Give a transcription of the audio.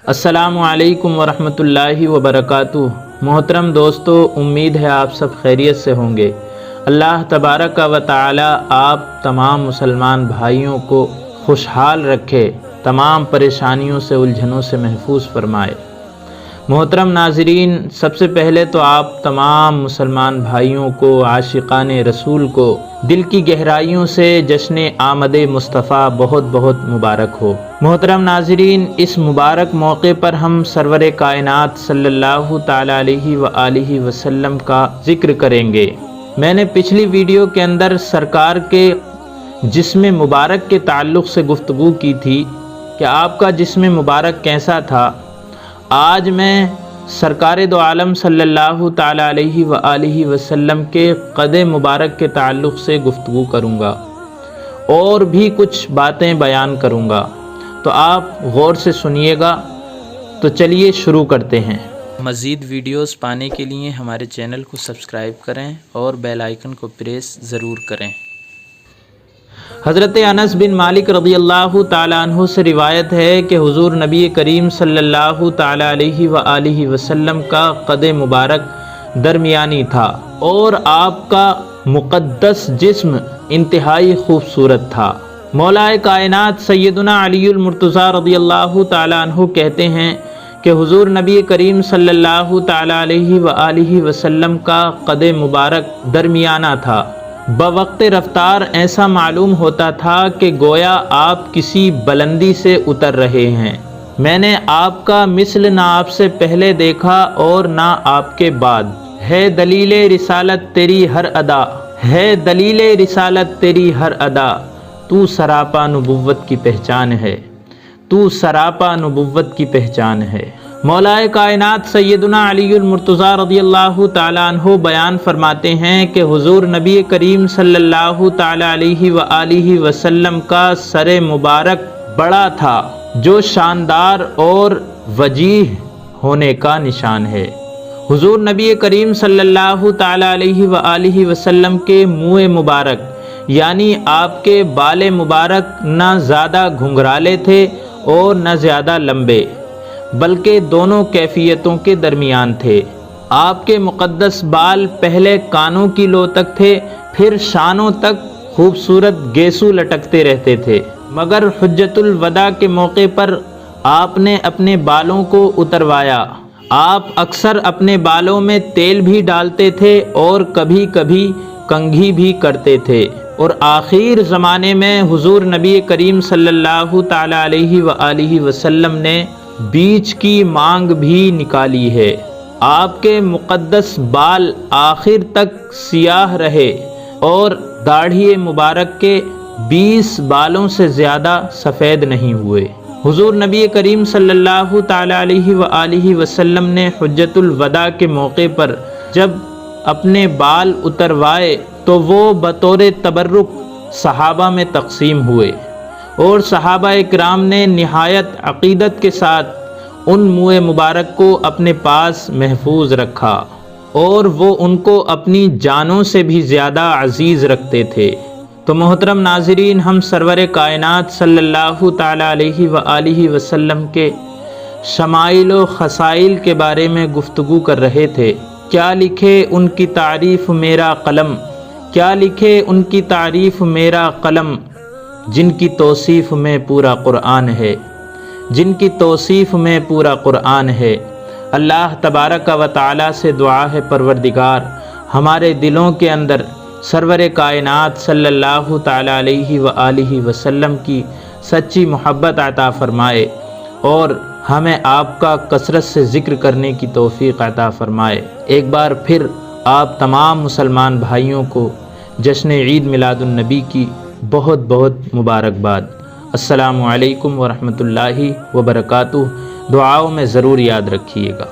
السلام علیکم ورحمۃ اللہ وبرکاتہ۔ محترم دوستو، امید ہے آپ سب خیریت سے ہوں گے۔ اللہ تبارک و تعالی آپ تمام مسلمان بھائیوں کو خوشحال رکھے، تمام پریشانیوں سے الجھنوں سے محفوظ فرمائے۔ محترم ناظرین، سب سے پہلے تو آپ تمام مسلمان بھائیوں کو، عاشقان رسول کو دل کی گہرائیوں سے جشن آمد مصطفیٰ بہت بہت مبارک ہو۔ محترم ناظرین، اس مبارک موقع پر ہم سرور کائنات صلی اللہ تعالی علیہ وآلہ وسلم کا ذکر کریں گے۔ میں نے پچھلی ویڈیو کے اندر سرکار کے جسم مبارک کے تعلق سے گفتگو کی تھی کہ آپ کا جسم مبارک کیسا تھا۔ آج میں سرکار دو عالم صلی اللہ تعالی علیہ وآلہ وسلم کے قد مبارک کے تعلق سے گفتگو کروں گا اور بھی کچھ باتیں بیان کروں گا، تو آپ غور سے سنیے گا۔ تو چلیے شروع کرتے ہیں۔ مزید ویڈیوز پانے کے لیے ہمارے چینل کو سبسکرائب کریں اور بیل آئیکن کو پریس ضرور کریں۔ حضرت انس بن مالک رضی اللہ تعالیٰ عنہ سے روایت ہے کہ حضور نبی کریم صلی اللہ تعالیٰ علیہ وآلہ وسلم کا قد مبارک درمیانی تھا اور آپ کا مقدس جسم انتہائی خوبصورت تھا۔ مولا کائنات سیدنا علی المرتضیٰ رضی اللہ تعالیٰ عنہ کہتے ہیں کہ حضور نبی کریم صلی اللہ تعالیٰ علیہ وآلہ وسلم کا قد مبارک درمیانہ تھا۔ بوقت رفتار ایسا معلوم ہوتا تھا کہ گویا آپ کسی بلندی سے اتر رہے ہیں۔ میں نے آپ کا مثل نہ آپ سے پہلے دیکھا اور نہ آپ کے بعد۔ ہے دلیل رسالت تیری ہر ادا، ہے دلیل رسالت تیری ہر ادا، تو سراپا نبوت کی پہچان ہے، تو سراپا نبوت کی پہچان ہے۔ مولا کائنات سیدنا علی المرتضیٰ رضی اللہ تعالیٰ عنہ بیان فرماتے ہیں کہ حضور نبی کریم صلی اللہ تعالیٰ علیہ وآلہ وسلم کا سر مبارک بڑا تھا، جو شاندار اور وجیح ہونے کا نشان ہے۔ حضور نبی کریم صلی اللہ تعالیٰ علیہ وآلہ وسلم کے منہ مبارک یعنی آپ کے بال مبارک نہ زیادہ گھنگرالے تھے اور نہ زیادہ لمبے، بلکہ دونوں کیفیتوں کے درمیان تھے۔ آپ کے مقدس بال پہلے کانوں کی لو تک تھے، پھر شانوں تک خوبصورت گیسو لٹکتے رہتے تھے، مگر حجت الوداع کے موقع پر آپ نے اپنے بالوں کو اتروایا۔ آپ اکثر اپنے بالوں میں تیل بھی ڈالتے تھے اور کبھی کبھی کنگھی بھی کرتے تھے، اور آخر زمانے میں حضور نبی کریم صلی اللہ تعالی علیہ وآلہ وسلم نے بیچ کی مانگ بھی نکالی ہے۔ آپ کے مقدس بال آخر تک سیاہ رہے اور داڑھی مبارک کے 20 بالوں سے زیادہ سفید نہیں ہوئے۔ حضور نبی کریم صلی اللہ تعالی علیہ وآلہ وسلم نے حجت الوداع کے موقع پر جب اپنے بال اتروائے تو وہ بطور تبرک صحابہ میں تقسیم ہوئے، اور صحابہ اکرام نے نہایت عقیدت کے ساتھ ان منہ مبارک کو اپنے پاس محفوظ رکھا، اور وہ ان کو اپنی جانوں سے بھی زیادہ عزیز رکھتے تھے۔ تو محترم ناظرین، ہم سرور کائنات صلی اللہ تعالی علیہ وآلہ وسلم کے شمائل و خصائل کے بارے میں گفتگو کر رہے تھے۔ کیا لکھے ان کی تعریف میرا قلم، کیا لکھے ان کی تعریف میرا قلم، جن کی توصیف میں پورا قرآن ہے، جن کی توصیف میں پورا قرآن ہے۔ اللہ تبارک و تعالی سے دعا ہے پروردگار ہمارے دلوں کے اندر سرور کائنات صلی اللہ تعالی علیہ وآلہ وسلم کی سچی محبت عطا فرمائے، اور ہمیں آپ کا کثرت سے ذکر کرنے کی توفیق عطا فرمائے۔ ایک بار پھر آپ تمام مسلمان بھائیوں کو جشن عید میلاد النبی کی بہت بہت مبارکباد۔ السلام علیکم ورحمۃ اللہ وبرکاتہ۔ دعاؤں میں ضرور یاد رکھیے گا۔